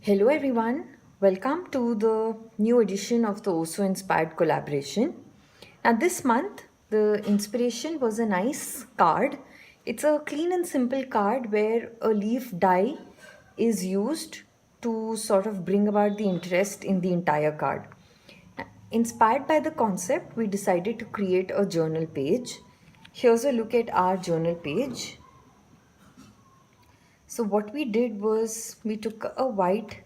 Hello everyone, welcome to the new edition of the Osu Inspired Collaboration. Now, this month, the inspiration was a nice card. It's a clean and simple card where a leaf die is used to sort of bring about the interest in the entire card. Inspired by the concept, we decided to create a journal page. Here's a look at our journal page. So what we did was we took a white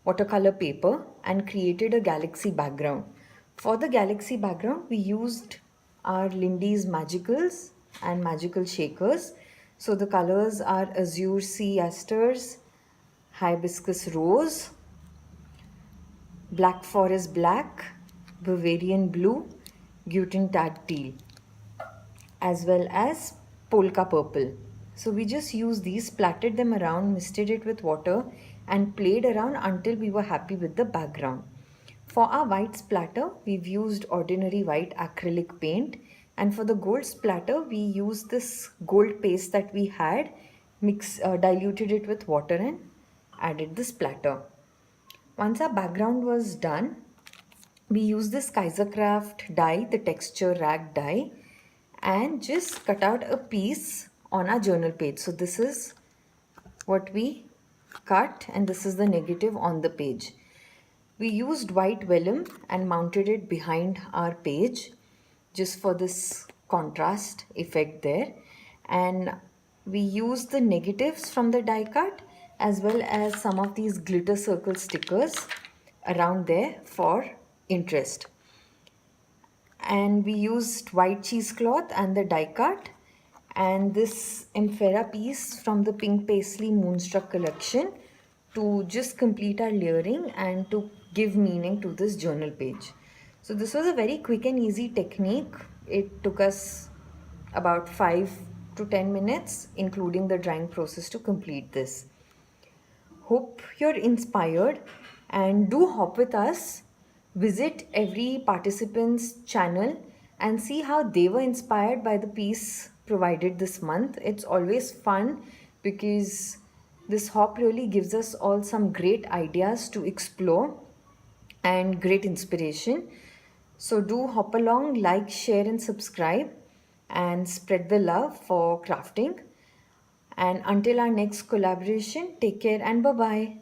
watercolor paper and created a galaxy background. For the galaxy background, we used our Lindy's Magicals and Magical Shakers. So the colors are Azure Sea Asters, Hibiscus Rose, Black Forest Black, Bavarian Blue, Gutentag Teal, as well as polka purple. So we just used these, splattered them around, misted it with water and played around until we were happy with the background. For our white splatter, we've used ordinary white acrylic paint, and for the gold splatter, we used this gold paste that we had, diluted it with water and added the splatter. Once our background was done, we use this Kaisercraft die, the texture rag die, and just cut out a piece on our journal page. So this is what we cut and this is the negative on the page. We used white vellum and mounted it behind our page just for this contrast effect there. And we used the negatives from the die cut as well as some of these glitter circle stickers around there for interest. And we used white cheesecloth and the die cut and this Emphera piece from the Pink Paisley Moonstruck collection to just complete our layering and to give meaning to this journal page. So this was a very quick and easy technique. It took us about 5 to 10 minutes including the drying process to complete this. Hope you're inspired and do hop with us. Visit every participant's channel and see how they were inspired by the piece provided this month. It's always fun because this hop really gives us all some great ideas to explore and great inspiration. So do hop along, like, share and subscribe and spread the love for crafting. And until our next collaboration, take care and bye-bye.